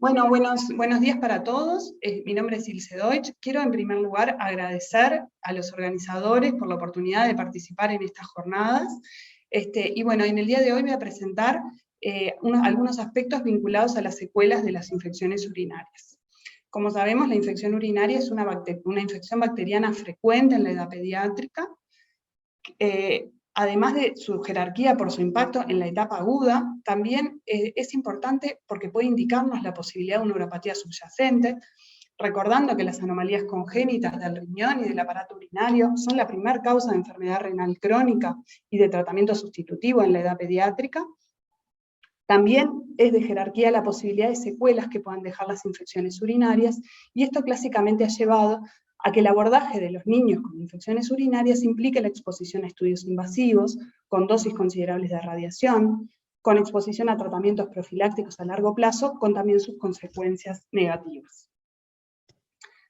Bueno, buenos días para todos. Mi nombre es Ilse Deutsch. Quiero en primer lugar agradecer a los organizadores por la oportunidad de participar en estas jornadas. Y bueno, en el día de hoy voy a presentar algunos aspectos vinculados a las secuelas de las infecciones urinarias. Como sabemos, la infección urinaria es una infección bacteriana frecuente en la edad pediátrica. Además de su jerarquía por su impacto en la etapa aguda, también es importante porque puede indicarnos la posibilidad de una uropatía subyacente, recordando que las anomalías congénitas del riñón y del aparato urinario son la primera causa de enfermedad renal crónica y de tratamiento sustitutivo en la edad pediátrica. También es de jerarquía la posibilidad de secuelas que puedan dejar las infecciones urinarias, y esto clásicamente ha llevado a que el abordaje de los niños con infecciones urinarias implique la exposición a estudios invasivos, con dosis considerables de radiación, con exposición a tratamientos profilácticos a largo plazo, con también sus consecuencias negativas.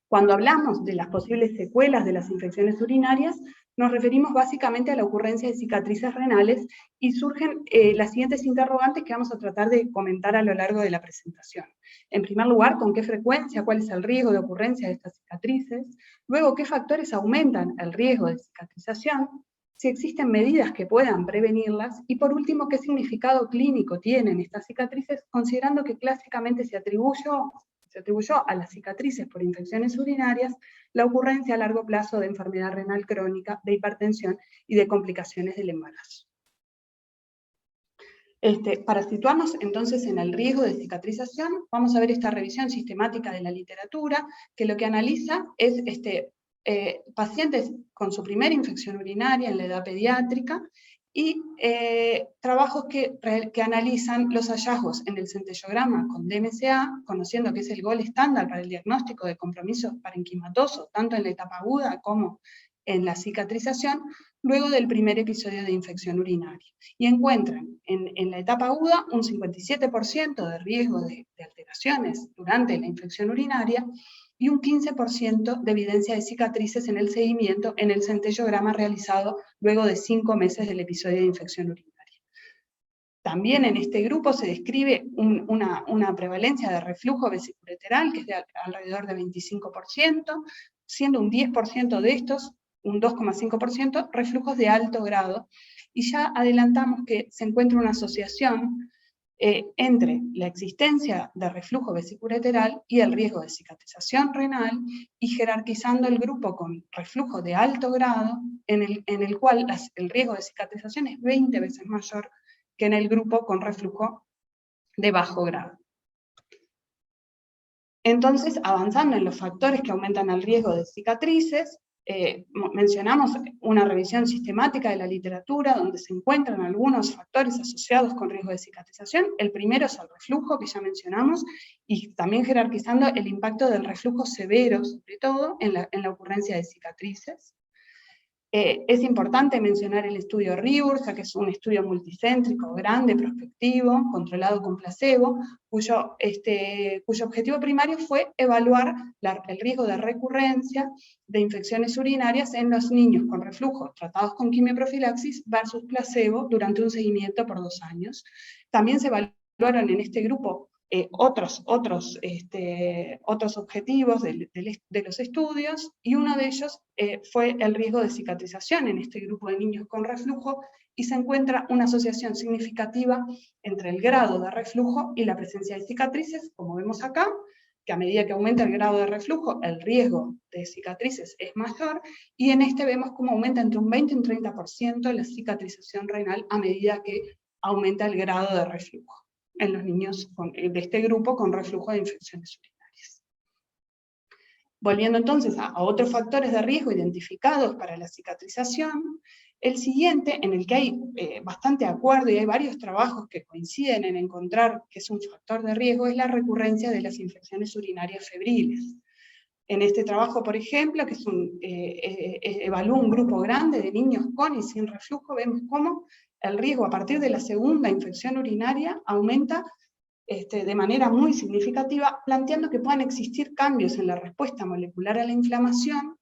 Cuando hablamos de las posibles secuelas de las infecciones urinarias, nos referimos básicamente a la ocurrencia de cicatrices renales, y surgen las siguientes interrogantes que vamos a tratar de comentar a lo largo de la presentación. En primer lugar, ¿con qué frecuencia? ¿Cuál es el riesgo de ocurrencia de estas cicatrices? Luego, ¿qué factores aumentan el riesgo de cicatrización? Si existen medidas que puedan prevenirlas. Y por último, ¿qué significado clínico tienen estas cicatrices, considerando que clásicamente se atribuyó a las cicatrices por infecciones urinarias la ocurrencia a largo plazo de enfermedad renal crónica, de hipertensión y de complicaciones del embarazo? Para situarnos entonces en el riesgo de cicatrización, vamos a ver esta revisión sistemática de la literatura, que lo que analiza es pacientes con su primera infección urinaria en la edad pediátrica, y trabajos que analizan los hallazgos en el centellograma con DMCA, conociendo que es el gold estándar para el diagnóstico de compromiso parenquimatoso, tanto en la etapa aguda como en la cicatrización, luego del primer episodio de infección urinaria. Y encuentran en la etapa aguda un 57% de riesgo de alteraciones durante la infección urinaria, y un 15% de evidencia de cicatrices en el seguimiento en el centellograma realizado luego de 5 meses del episodio de infección urinaria. También en este grupo se describe una prevalencia de reflujo vesiculoreteral que es de alrededor de 25%, siendo un 10% de estos, un 2,5%, reflujos de alto grado. Y ya adelantamos que se encuentra una asociación entre la existencia de reflujo vesiculoreteral y el riesgo de cicatrización renal, y jerarquizando el grupo con reflujo de alto grado, en el cual el riesgo de cicatrización es 20 veces mayor que en el grupo con reflujo de bajo grado. Entonces, avanzando en los factores que aumentan el riesgo de cicatrices, mencionamos una revisión sistemática de la literatura donde se encuentran algunos factores asociados con riesgo de cicatrización. El primero es el reflujo, que ya mencionamos, y también jerarquizando el impacto del reflujo severo, sobre todo, en la ocurrencia de cicatrices. Es importante mencionar el estudio RIVUR, que es un estudio multicéntrico, grande, prospectivo, controlado con placebo, cuyo objetivo primario fue evaluar el riesgo de recurrencia de infecciones urinarias en los niños con reflujo tratados con quimioprofilaxis versus placebo durante un seguimiento por 2 años. También se evaluaron en este grupo otros objetivos de los estudios, y uno de ellos fue el riesgo de cicatrización en este grupo de niños con reflujo, y se encuentra una asociación significativa entre el grado de reflujo y la presencia de cicatrices, como vemos acá, que a medida que aumenta el grado de reflujo, el riesgo de cicatrices es mayor, y en este vemos cómo aumenta entre un 20 y un 30% la cicatrización renal a medida que aumenta el grado de reflujo en los niños de este grupo con reflujo de infecciones urinarias. Volviendo entonces a otros factores de riesgo identificados para la cicatrización, el siguiente, en el que hay bastante acuerdo y hay varios trabajos que coinciden en encontrar que es un factor de riesgo, es la recurrencia de las infecciones urinarias febriles. En este trabajo, por ejemplo, que evaluó un grupo grande de niños con y sin reflujo, vemos cómo el riesgo a partir de la segunda infección urinaria aumenta de manera muy significativa, planteando que puedan existir cambios en la respuesta molecular a la inflamación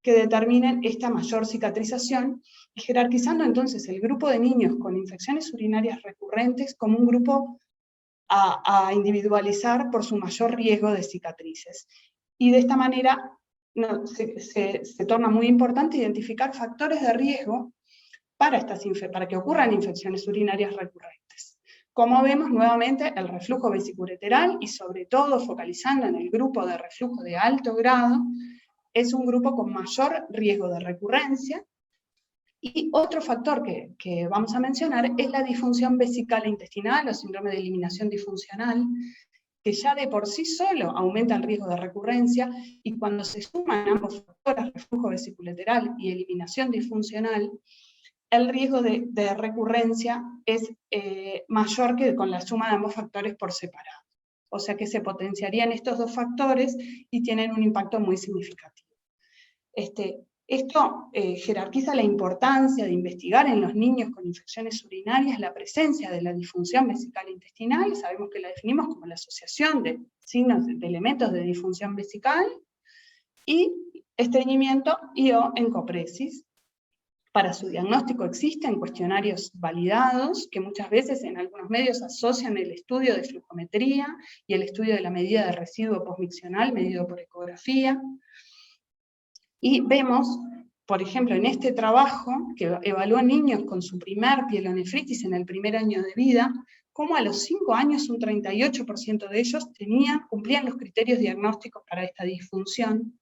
que determinen esta mayor cicatrización, y jerarquizando entonces el grupo de niños con infecciones urinarias recurrentes como un grupo a individualizar por su mayor riesgo de cicatrices. Y de esta manera se torna muy importante identificar factores de riesgo para que ocurran infecciones urinarias recurrentes. Como vemos, nuevamente, el reflujo vesicoureteral, y sobre todo focalizando en el grupo de reflujo de alto grado, es un grupo con mayor riesgo de recurrencia. Y otro factor que vamos a mencionar es la disfunción vesical e intestinal o síndrome de eliminación disfuncional, que ya de por sí solo aumenta el riesgo de recurrencia, y cuando se suman ambos factores, reflujo vesicoureteral y eliminación disfuncional, el riesgo de recurrencia es mayor que con la suma de ambos factores por separado. O sea que se potenciarían estos dos factores y tienen un impacto muy significativo. Esto jerarquiza la importancia de investigar en los niños con infecciones urinarias la presencia de la disfunción vesical intestinal. Sabemos que la definimos como la asociación de signos de elementos de disfunción vesical y estreñimiento y/o encopresis. Para su diagnóstico existen cuestionarios validados que muchas veces en algunos medios asocian el estudio de flujometría y el estudio de la medida de residuo postmiccional medido por ecografía. Y vemos, por ejemplo, en este trabajo, que evaluó niños con su primer pielonefritis en el primer año de vida, cómo a los 5 años un 38% de ellos cumplían los criterios diagnósticos para esta disfunción,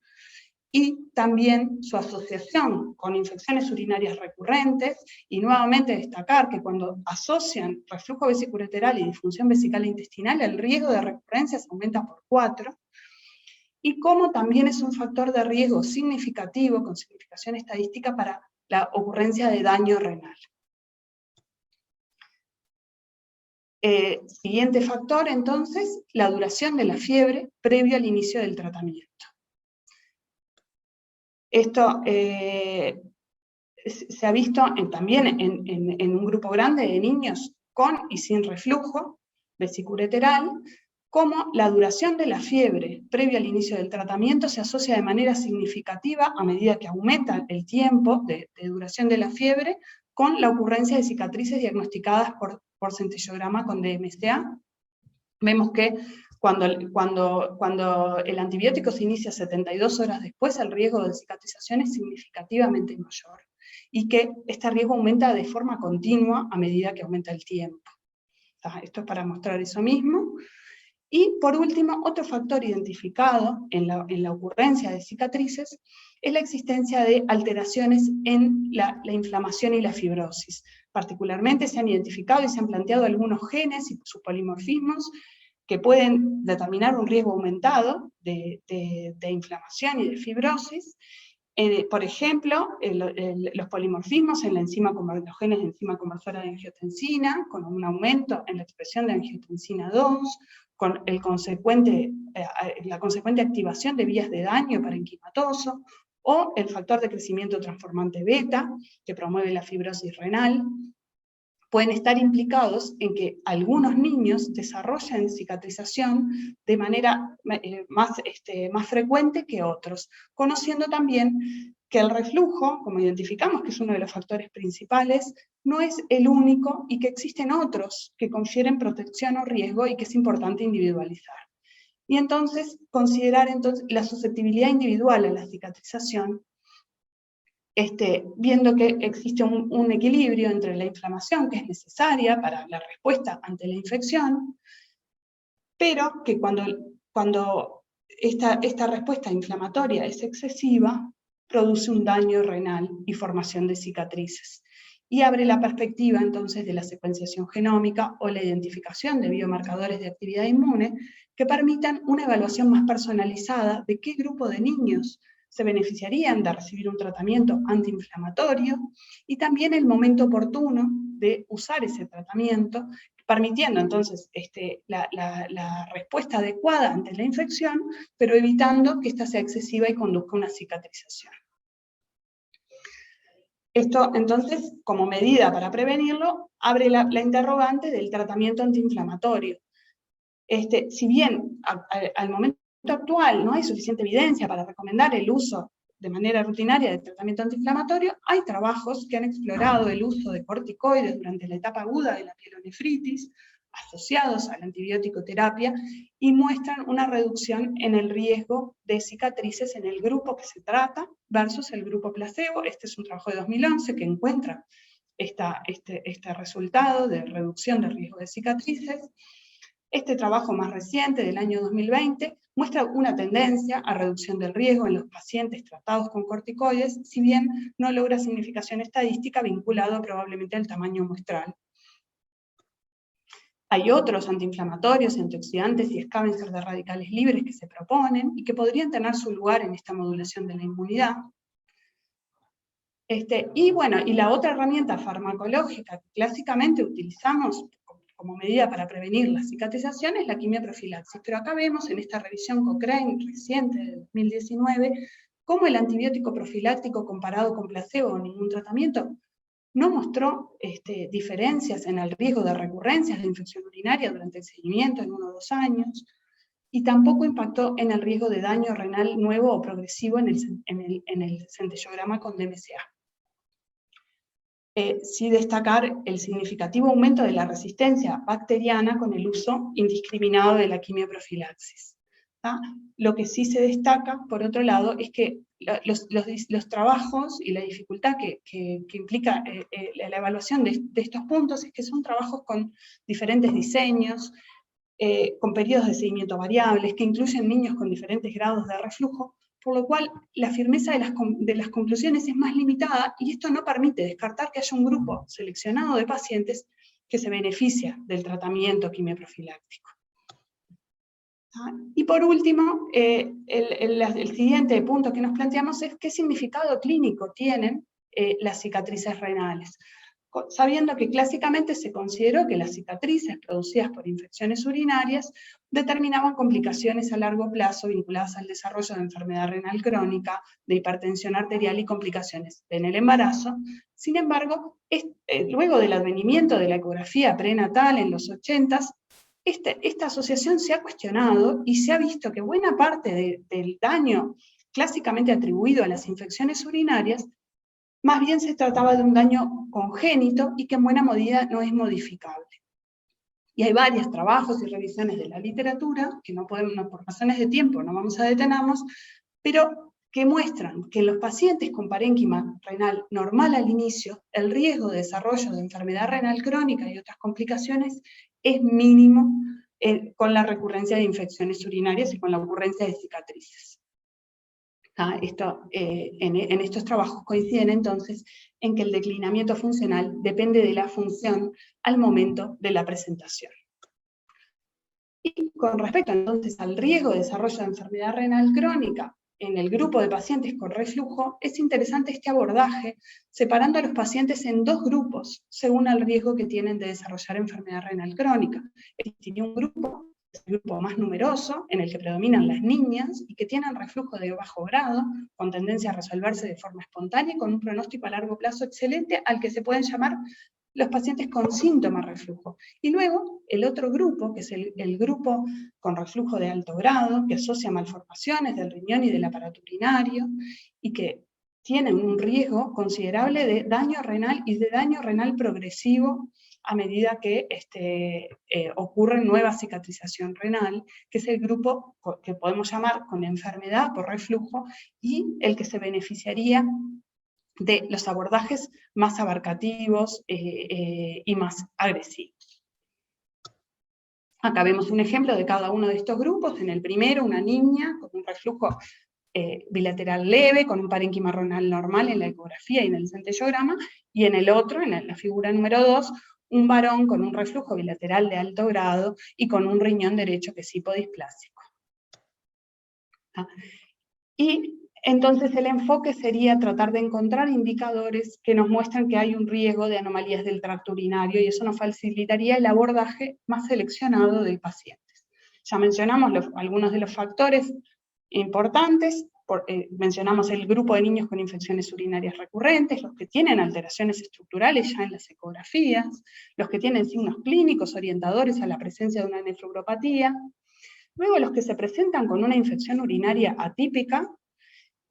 y también su asociación con infecciones urinarias recurrentes, y nuevamente destacar que cuando asocian reflujo vesicoureteral y disfunción vesical intestinal, el riesgo de recurrencias aumenta por 4, y cómo también es un factor de riesgo significativo, con significación estadística, para la ocurrencia de daño renal. Siguiente factor, entonces, la duración de la fiebre previo al inicio del tratamiento. Esto se ha visto también en un grupo grande de niños con y sin reflujo vesicoureteral, cómo la duración de la fiebre previa al inicio del tratamiento se asocia de manera significativa a medida que aumenta el tiempo de duración de la fiebre con la ocurrencia de cicatrices diagnosticadas por centellograma con DMSA. Vemos que cuando el antibiótico se inicia 72 horas después, el riesgo de cicatrización es significativamente mayor, y que este riesgo aumenta de forma continua a medida que aumenta el tiempo. Esto es para mostrar eso mismo. Y por último, otro factor identificado en la ocurrencia de cicatrices es la existencia de alteraciones en la inflamación y la fibrosis. Particularmente se han identificado y se han planteado algunos genes y sus polimorfismos que pueden determinar un riesgo aumentado de inflamación y de fibrosis. Por ejemplo, los polimorfismos en los genes de enzima conversora de angiotensina, con un aumento en la expresión de angiotensina 2, con la consecuente activación de vías de daño parenquimatoso, o el factor de crecimiento transformante beta, que promueve la fibrosis renal, pueden estar implicados en que algunos niños desarrollen cicatrización de manera más frecuente que otros, conociendo también que el reflujo, como identificamos que es uno de los factores principales, no es el único y que existen otros que confieren protección o riesgo y que es importante individualizar. Y entonces considerar la susceptibilidad individual a la cicatrización, viendo que existe un equilibrio entre la inflamación que es necesaria para la respuesta ante la infección, pero que cuando esta respuesta inflamatoria es excesiva, produce un daño renal y formación de cicatrices. Y abre la perspectiva entonces de la secuenciación genómica o la identificación de biomarcadores de actividad inmune que permitan una evaluación más personalizada de qué grupo de niños se beneficiarían de recibir un tratamiento antiinflamatorio, y también el momento oportuno de usar ese tratamiento, permitiendo entonces la respuesta adecuada ante la infección, pero evitando que ésta sea excesiva y conduzca a una cicatrización. Esto, entonces, como medida para prevenirlo, abre la interrogante del tratamiento antiinflamatorio. Si bien al momento actual no hay suficiente evidencia para recomendar el uso de manera rutinaria de tratamiento antiinflamatorio, hay trabajos que han explorado el uso de corticoides durante la etapa aguda de la pielonefritis, asociados a la antibiótico terapia y muestran una reducción en el riesgo de cicatrices en el grupo que se trata versus el grupo placebo. Este es un trabajo de 2011 que encuentra este resultado de reducción del riesgo de cicatrices. Este trabajo más reciente, del año 2020, muestra una tendencia a reducción del riesgo en los pacientes tratados con corticoides, si bien no logra significación estadística vinculado probablemente al tamaño muestral. Hay otros antiinflamatorios, antioxidantes y scavengers de radicales libres que se proponen y que podrían tener su lugar en esta modulación de la inmunidad. Y la otra herramienta farmacológica que clásicamente utilizamos como medida para prevenir la cicatrización es la quimioprofilaxis, pero acá vemos en esta revisión Cochrane reciente de 2019 cómo el antibiótico profiláctico comparado con placebo o ningún tratamiento no mostró diferencias en el riesgo de recurrencias de infección urinaria durante el seguimiento en 1 o 2 años, y tampoco impactó en el riesgo de daño renal nuevo o progresivo en el centellograma con DMCA. Sí destacar el significativo aumento de la resistencia bacteriana con el uso indiscriminado de la quimioprofilaxis. Lo que sí se destaca, por otro lado, es que los trabajos y la dificultad que implica la evaluación de estos puntos es que son trabajos con diferentes diseños, con periodos de seguimiento variables, que incluyen niños con diferentes grados de reflujo, por lo cual la firmeza de las conclusiones es más limitada y esto no permite descartar que haya un grupo seleccionado de pacientes que se beneficia del tratamiento quimioprofiláctico. Y por último, el siguiente punto que nos planteamos es qué significado clínico tienen las cicatrices renales. Sabiendo que clásicamente se consideró que las cicatrices producidas por infecciones urinarias determinaban complicaciones a largo plazo vinculadas al desarrollo de enfermedad renal crónica, de hipertensión arterial y complicaciones en el embarazo. Sin embargo, luego del advenimiento de la ecografía prenatal en los 80s, esta asociación se ha cuestionado y se ha visto que buena parte del daño clásicamente atribuido a las infecciones urinarias más bien se trataba de un daño congénito y que en buena medida no es modificable. Y hay varios trabajos y revisiones de la literatura, que no podemos, por razones de tiempo no vamos a detenernos, pero que muestran que en los pacientes con parénquima renal normal al inicio, el riesgo de desarrollo de enfermedad renal crónica y otras complicaciones es mínimo con la recurrencia de infecciones urinarias y con la ocurrencia de cicatrices. En estos trabajos coinciden entonces en que el declinamiento funcional depende de la función al momento de la presentación. Y con respecto entonces al riesgo de desarrollo de enfermedad renal crónica en el grupo de pacientes con reflujo, es interesante este abordaje separando a los pacientes en 2 grupos según el riesgo que tienen de desarrollar enfermedad renal crónica. Tiene un grupo, el grupo más numeroso, en el que predominan las niñas y que tienen reflujo de bajo grado, con tendencia a resolverse de forma espontánea y con un pronóstico a largo plazo excelente, al que se pueden llamar los pacientes con síntomas de reflujo. Y luego, el otro grupo, que es el grupo con reflujo de alto grado, que asocia malformaciones del riñón y del aparato urinario, y que tienen un riesgo considerable de daño renal y de daño renal progresivo a medida que ocurre nueva cicatrización renal, que es el grupo que podemos llamar con enfermedad por reflujo y el que se beneficiaría de los abordajes más abarcativos y más agresivos. Acá vemos un ejemplo de cada uno de estos grupos. En el primero, una niña con un reflujo bilateral leve, con un parénquima renal normal en la ecografía y en el centellograma, y en el otro, en la figura número 2, un varón con un reflujo bilateral de alto grado y con un riñón derecho que es hipodisplásico. Y entonces el enfoque sería tratar de encontrar indicadores que nos muestran que hay un riesgo de anomalías del tracto urinario, y eso nos facilitaría el abordaje más seleccionado de pacientes. Ya mencionamos algunos de los factores importantes, mencionamos el grupo de niños con infecciones urinarias recurrentes, los que tienen alteraciones estructurales ya en las ecografías, los que tienen signos clínicos orientadores a la presencia de una nefropatía, luego los que se presentan con una infección urinaria atípica,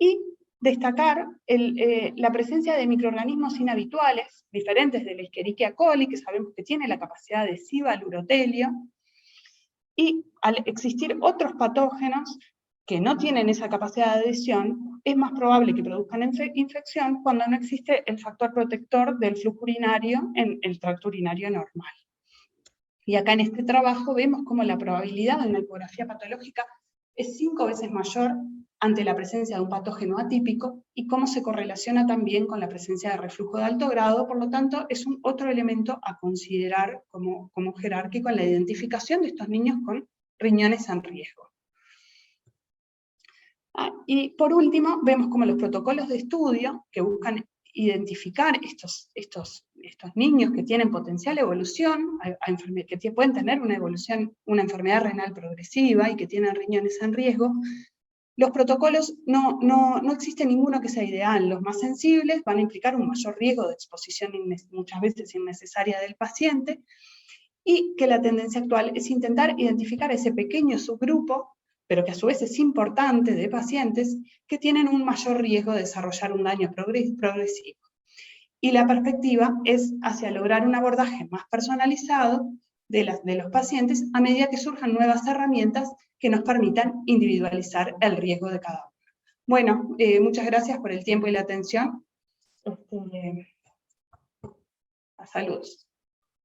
y destacar la presencia de microorganismos inhabituales, diferentes del Escherichia coli, que sabemos que tiene la capacidad adhesiva al urotelio, y al existir otros patógenos que no tienen esa capacidad de adhesión, es más probable que produzcan infección cuando no existe el factor protector del flujo urinario en el tracto urinario normal. Y acá en este trabajo vemos cómo la probabilidad de una ecografía patológica es 5 veces mayor ante la presencia de un patógeno atípico y cómo se correlaciona también con la presencia de reflujo de alto grado. Por lo tanto, es otro elemento a considerar como jerárquico en la identificación de estos niños con riñones en riesgo. Y por último, vemos cómo los protocolos de estudio que buscan identificar estos niños que tienen potencial evolución, que pueden tener una enfermedad renal progresiva y que tienen riñones en riesgo, los protocolos no existe ninguno que sea ideal. Los más sensibles van a implicar un mayor riesgo de exposición muchas veces innecesaria del paciente, y que la tendencia actual es intentar identificar ese pequeño subgrupo, pero que a su vez es importante, de pacientes que tienen un mayor riesgo de desarrollar un daño progresivo. Y la perspectiva es hacia lograr un abordaje más personalizado de los pacientes a medida que surjan nuevas herramientas que nos permitan individualizar el riesgo de cada uno. Bueno, muchas gracias por el tiempo y la atención. Saludos.